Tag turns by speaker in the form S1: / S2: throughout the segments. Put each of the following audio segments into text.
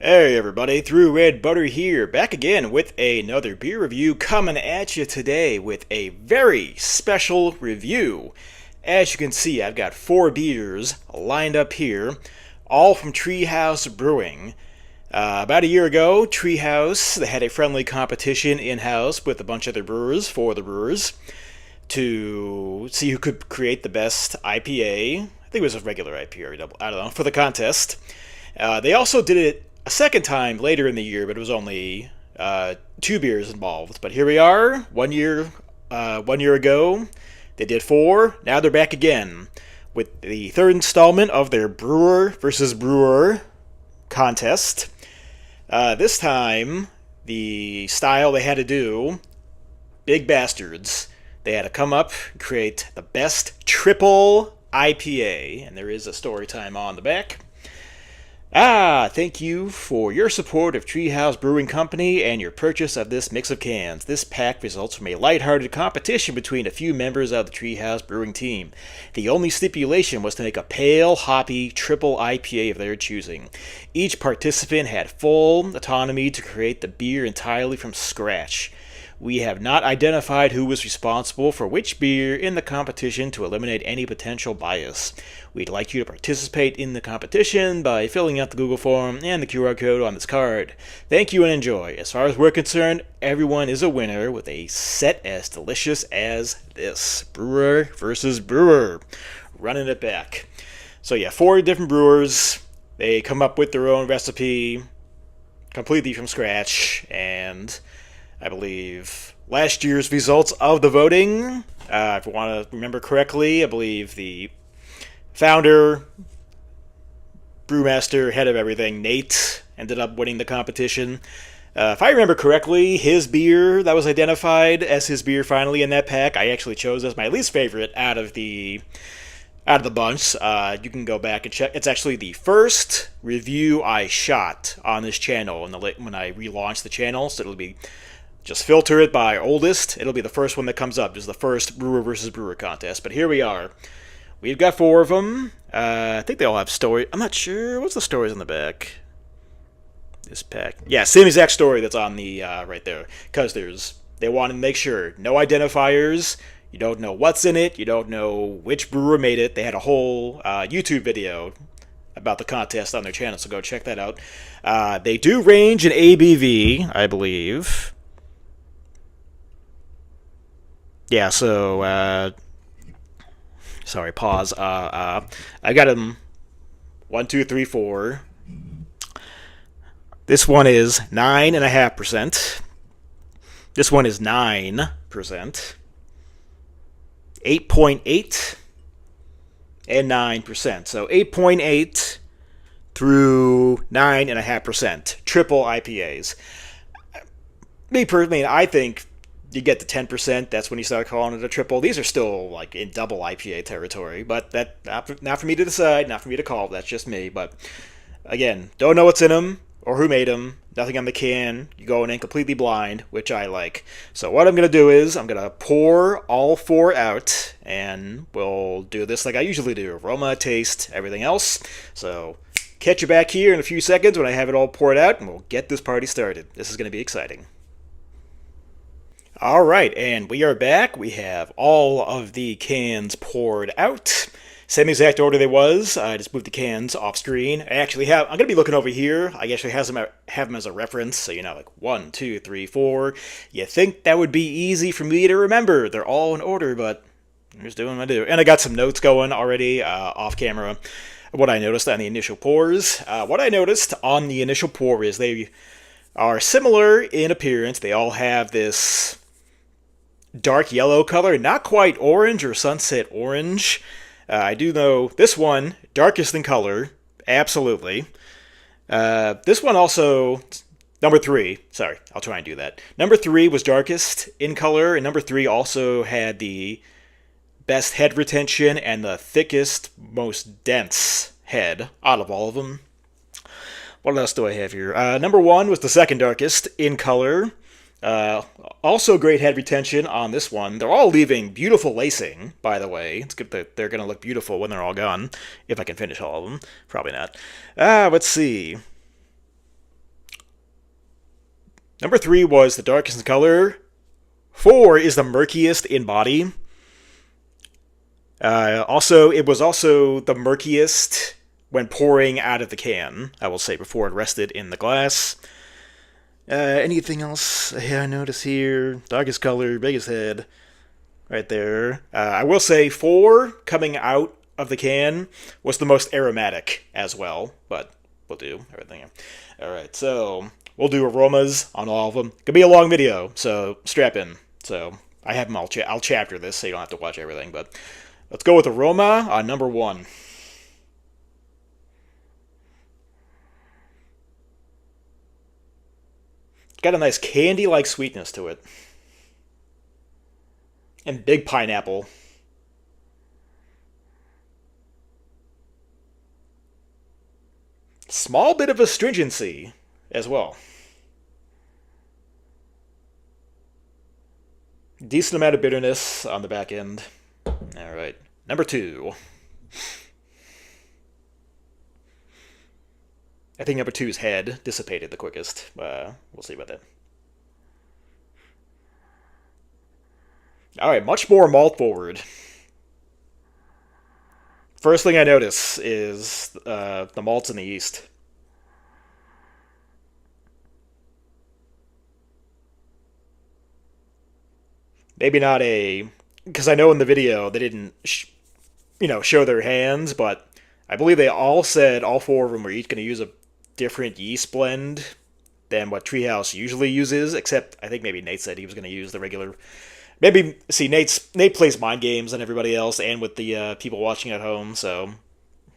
S1: Hey everybody, ThrewRedButter here, back again with another beer review coming at you today with a very special review. As you can see, I've got 4 beers lined up here, all from Treehouse Brewing. About a year ago, Treehouse, they had a friendly competition in-house with a bunch of other brewers, 4 of the brewers, to see who could create the best IPA. I think it was a regular IPA or double, I don't know, for the contest. They also did it a second time later in the year, but it was only 2 beers involved. But here we are, 1 year ago. They did 4. Now they're back again with the 3rd installment of their Brewer Vs Brewer contest. This time, the style they had to do, big bastards. They had to come up and create the best Triple IPA, and there is a story time on the back. Thank you for your support of Treehouse Brewing Company and your purchase of this mix of cans. This pack results from a lighthearted competition between a few members of the Treehouse Brewing team. The only stipulation was to make a pale, hoppy, triple IPA of their choosing. Each participant had full autonomy to create the beer entirely from scratch. We have not identified who was responsible for which beer in the competition to eliminate any potential bias. We'd like you to participate in the competition by filling out the Google form and the QR code on this card. Thank you and enjoy. As far as we're concerned, everyone is a winner with a set as delicious as this. Brewer versus Brewer. Running it back. So yeah, 4 different brewers. They come up with their own recipe completely from scratch, and I believe last year's results of the voting, if I want to remember correctly, I believe the founder, brewmaster, head of everything, Nate, ended up winning the competition. If I remember correctly, his beer that was identified as his beer finally in that pack, I actually chose as my least favorite out of the bunch. You can go back and check. It's actually the first review I shot on this channel when I relaunched the channel, so it'll be just filter it by oldest. It'll be the first one that comes up. It's the first Brewer versus Brewer contest. But here we are. We've got 4 of them. I think they all have story. I'm not sure. What's the stories on the back? This pack. Yeah, same exact story that's on the right there. Because they wanted to make sure no identifiers. You don't know what's in it. You don't know which brewer made it. They had a whole YouTube video about the contest on their channel, so go check that out. They do range in ABV, I believe. Yeah, so, sorry, pause. I got them 1, 2, 3, 4. This one is 9.5%. This one is 9%. 8.8 and 9%. So 8.8 through 9.5%. Triple IPAs. Me personally, I think you get to 10%, that's when you start calling it a triple. These are still like in double IPA territory, but that not for me to decide, not for me to call. That's just me. But again, don't know what's in them or who made them. Nothing on the can. You're going in completely blind, which I like. So what I'm going to do is I'm going to pour all 4 out, and we'll do this like I usually do. Aroma, taste, everything else. So catch you back here in a few seconds when I have it all poured out, and we'll get this party started. This is going to be exciting. Alright, and we are back. We have all of the cans poured out. Same exact order they was. I just moved the cans off screen. I'm going to be looking over here. I actually have them as a reference, so like 1, 2, 3, 4. You think that would be easy for me to remember. They're all in order, but I'm just doing what I do. And I got some notes going already off camera. What I noticed on the initial pours. What I noticed on the initial pour is they are similar in appearance. They all have this dark yellow color, not quite orange or sunset orange. I do know this one, darkest in color, absolutely. This one also, number 3, sorry, I'll try and do that. Number 3 was darkest in color, and number 3 also had the best head retention and the thickest, most dense head out of all of them. What else do I have here? Number 1 was the second darkest in color. Also great head retention on this one. They're all leaving beautiful lacing, by the way. It's good that they're going to look beautiful when they're all gone. If I can finish all of them. Probably not. Let's see. Number 3 was the darkest in color. 4 is the murkiest in body. It was also the murkiest when pouring out of the can, I will say, before it rested in the glass. Anything else I notice here? Darkest color, biggest head, right there. I will say 4, coming out of the can, was the most aromatic as well, but we'll do everything. Alright, so we'll do aromas on all of them. Could be a long video, so strap in. So I have them all. I'll chapter this so you don't have to watch everything, but let's go with aroma on number 1. Got a nice candy-like sweetness to it. And big pineapple. Small bit of astringency as well. Decent amount of bitterness on the back end. Alright, number 2. I think number 2's head dissipated the quickest. We'll see about that. Alright, much more malt forward. First thing I notice is the malts in the yeast. Maybe not because I know in the video they didn't, show their hands, but I believe they all said all 4 of them were each going to use a different yeast blend than what Treehouse usually uses, except I think maybe Nate said he was going to use the regular. Maybe, see, Nate plays mind games on everybody else and with the people watching at home, so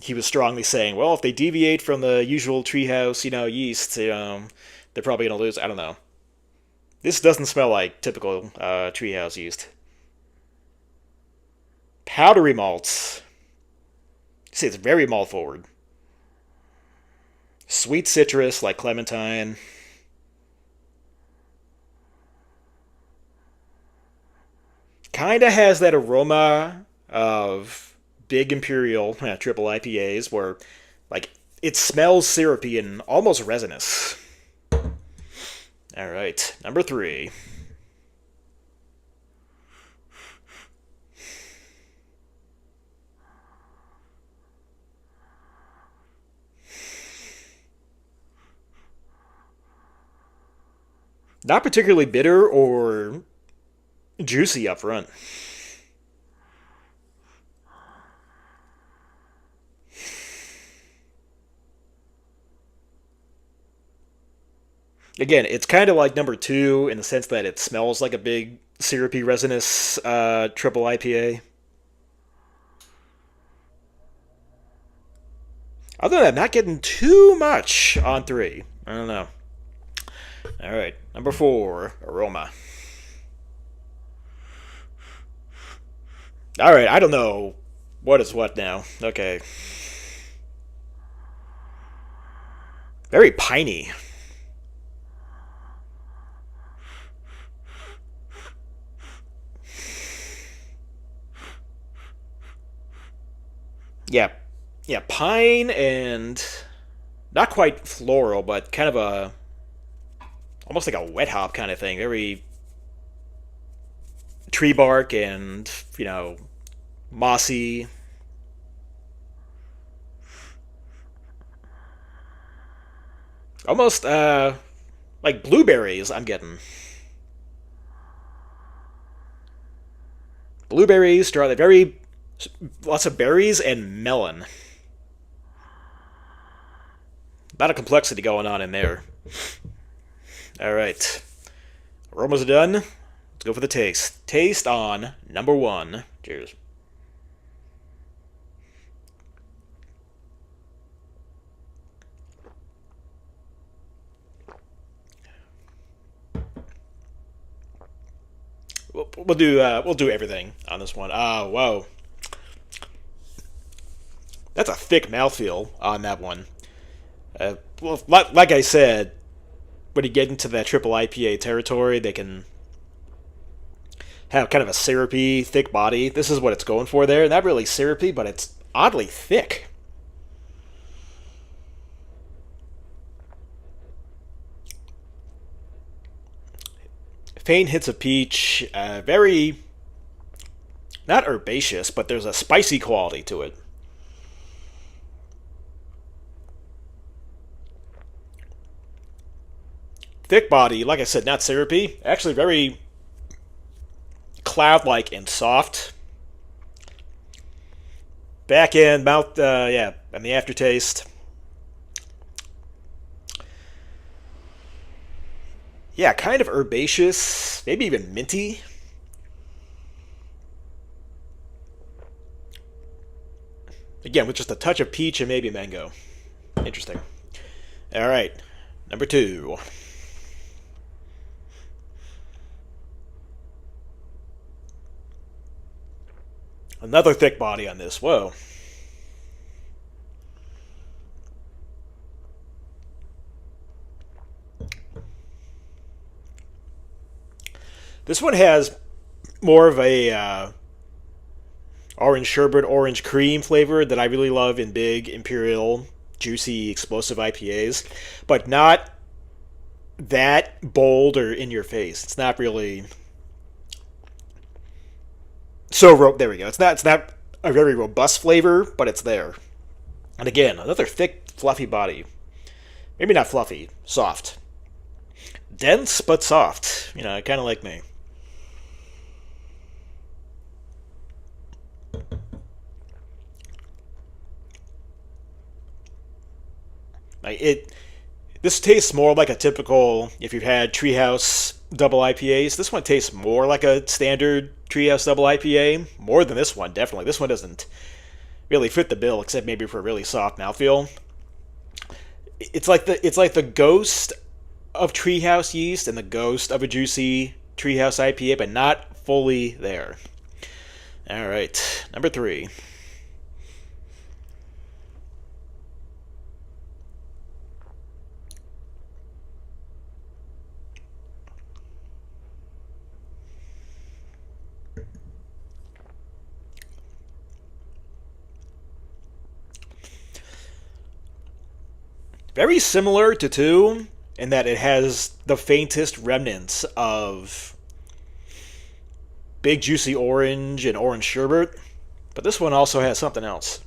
S1: he was strongly saying, well, if they deviate from the usual Treehouse, yeast, they're probably going to lose. I don't know. This doesn't smell like typical Treehouse yeast. Powdery malts. See, it's very malt forward. Sweet citrus like clementine. Kinda has that aroma of big imperial triple IPAs where it smells syrupy and almost resinous. Alright, number 3. Not particularly bitter or juicy up front. Again, it's kind of like number 2 in the sense that it smells like a big syrupy resinous triple IPA. Other than that, not getting too much on 3. I don't know. Alright, number 4, aroma. Alright, I don't know what is what now. Okay. Very piney. Yeah, pine and not quite floral, but kind of almost like a wet hop kind of thing. Very tree bark and, mossy. Almost, like blueberries I'm getting. Blueberries, strawberry, lots of berries, and melon. A lot of complexity going on in there. Alright. Aromas are done. Let's go for the taste. Taste on number 1. Cheers. We'll do everything on this one. Whoa. That's a thick mouthfeel on that one. Well, like I said, when you get into that triple IPA territory, they can have kind of a syrupy, thick body. This is what it's going for there. Not really syrupy, but it's oddly thick. Faint hints of peach, very, not herbaceous, but there's a spicy quality to it. Thick body, like I said, not syrupy. Actually very cloud-like and soft. Back end, mouth, yeah, and the aftertaste. Yeah, kind of herbaceous, maybe even minty. Again, with just a touch of peach and maybe mango. Interesting. All right, number 2. Another thick body on this. Whoa. This one has more of a orange sherbet, orange cream flavor that I really love in big, imperial, juicy, explosive IPAs, but not that bold or in your face. It's not really there we go. It's not a very robust flavor, but it's there. And again, another thick, fluffy body. Maybe not fluffy, soft. Dense but soft. Kind of like me. This tastes more like a typical, if you've had Treehouse double IPAs, this one tastes more like a standard Treehouse double IPA, more than this one, definitely. This one doesn't really fit the bill, except maybe for a really soft mouthfeel. It's like the ghost of Treehouse yeast and the ghost of a juicy Treehouse IPA, but not fully there. All right, number 3. Very similar to 2 in that it has the faintest remnants of big juicy orange and orange sherbet, but this one also has something else.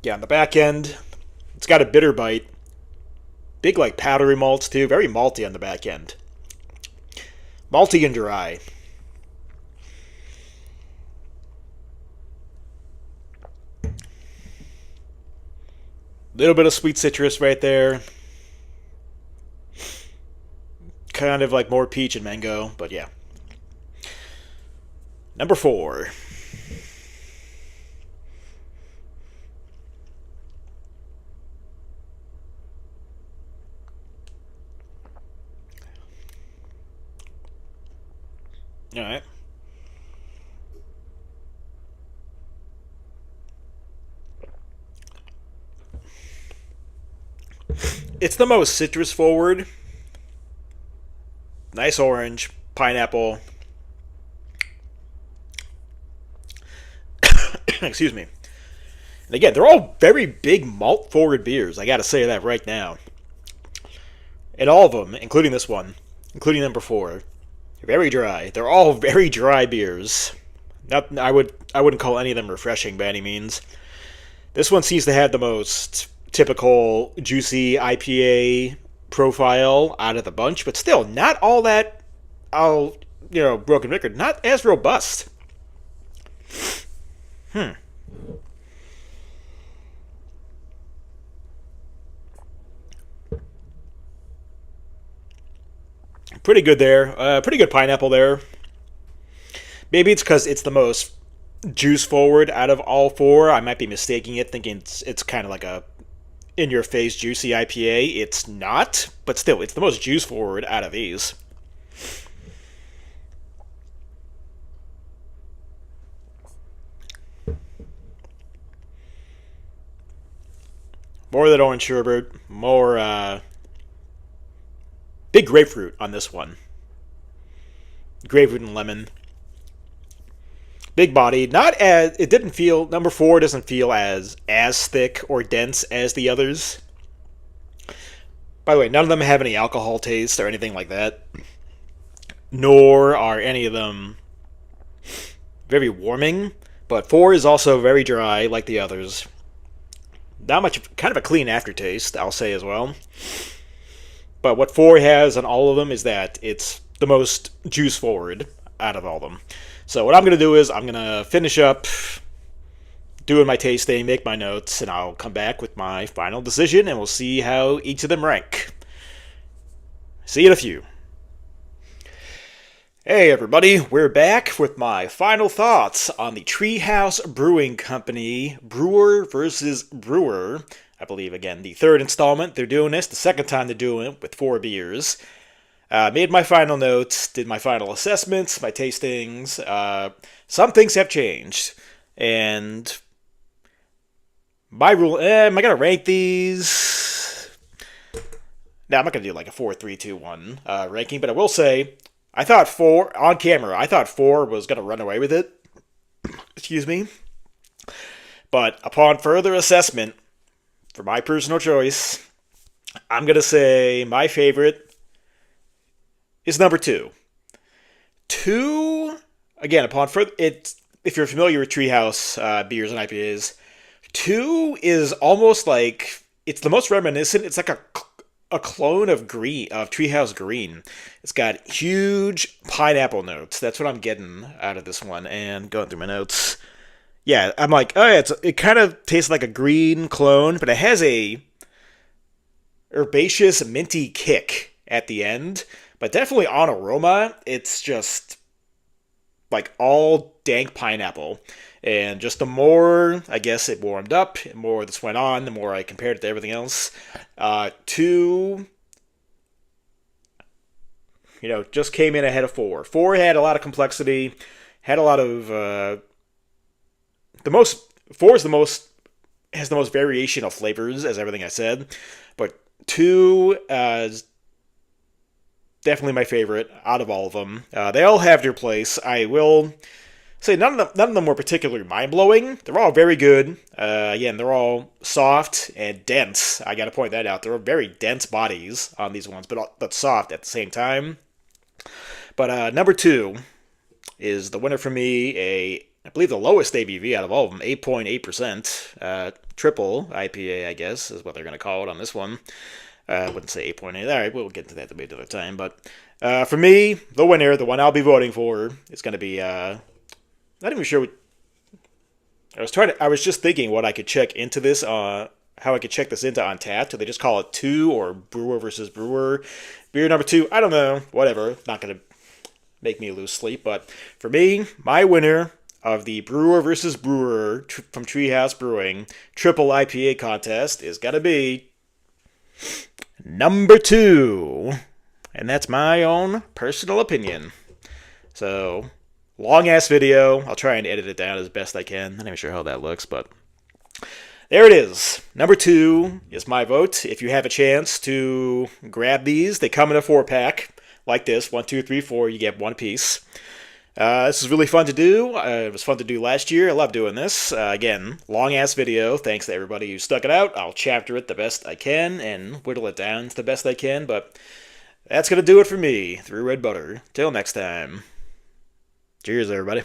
S1: Yeah, on the back end, it's got a bitter bite. Big, like, powdery malts, too. Very malty on the back end. Malty and dry. Little bit of sweet citrus right there. Kind of like more peach and mango, but yeah. Number 4. All right. It's the most citrus forward. Nice orange, pineapple. Excuse me. And again, they're all very big malt forward beers. I got to say that right now. And all of them, including this one, including number 4, very dry. They're all very dry beers. I wouldn't call any of them refreshing by any means. This one seems to have the most typical juicy IPA profile out of the bunch, but still not all that, broken record, not as robust. Pretty good there. Pretty good pineapple there. Maybe it's because it's the most juice forward out of all 4. I might be mistaking it, thinking it's kind of like a in-your-face juicy IPA. It's not, but still, it's the most juice forward out of these. More of that orange sherbet, more big grapefruit on this one. Grapefruit and lemon. Big body, not as it didn't feel. Number 4 doesn't feel as thick or dense as the others. By the way, none of them have any alcohol taste or anything like that. Nor are any of them very warming. But 4 is also very dry, like the others. Not much, kind of a clean aftertaste, I'll say as well. But what 4 has on all of them is that it's the most juice forward out of all of them. So what I'm going to do is I'm going to finish up doing my tasting, make my notes, and I'll come back with my final decision, and we'll see how each of them rank. See you in a few. Hey everybody, we're back with my final thoughts on the Treehouse Brewing Company Brewer Vs Brewer. I believe, again, the 3rd installment. They're doing this, the 2nd time they're doing it with 4 beers. Made my final notes, did my final assessments, my tastings. Some things have changed. And my rule, am I going to rank these? No, I'm not going to do like a 4, 3, 2, 1 ranking, but I will say, I thought 4, on camera, I thought 4 was going to run away with it. Excuse me. But upon further assessment, for my personal choice, I'm going to say my favorite is number 2. 2, again, upon further, if you're familiar with Treehouse beers and IPAs, 2 is almost like, it's the most reminiscent, it's like a clone of Treehouse Green. It's got huge pineapple notes. That's what I'm getting out of this one. And going through my notes, yeah, I'm like, oh yeah, it kind of tastes like a green clone, but it has a herbaceous, minty kick at the end. But definitely on aroma, it's just like all dank pineapple. And just the more, I guess, it warmed up, the more this went on, the more I compared it to everything else. 2, just came in ahead of 4. 4 had a lot of complexity, had a lot of, 4 has the most variation of flavors, as everything I said. But 2 is definitely my favorite out of all of them. They all have their place. I will say none of them were particularly mind-blowing. They're all very good. Again, they're all soft and dense. I got to point that out. There are very dense bodies on these ones, but soft at the same time. But number 2 is the winner for me. I believe the lowest ABV out of all of them, 8.8%. Triple IPA, I guess, is what they're going to call it on this one. I wouldn't say 8.8. All right, we'll get into that debate another time. But for me, the winner, the one I'll be voting for, is going to be. Not even sure. I was just thinking what I could check into this. How I could check this into Untappd. Do they just call it 2 or Brewer Vs Brewer? Beer number 2. I don't know. Whatever. Not going to make me lose sleep. But for me, my winner of the Brewer Vs Brewer from Treehouse Brewing Triple IPA contest is going to be number 2. And that's my own personal opinion. So, long-ass video. I'll try and edit it down as best I can. I'm not even sure how that looks, but there it is. Number 2 is my vote. If you have a chance to grab these, they come in a 4-pack like this. 1, 2, 3, 4. You get one piece. This is really fun to do. It was fun to do last year. I love doing this. Again, long-ass video. Thanks to everybody who stuck it out. I'll chapter it the best I can and whittle it down to the best I can. But that's going to do it for me, ThrewRedButter. Till next time. Cheers, everybody.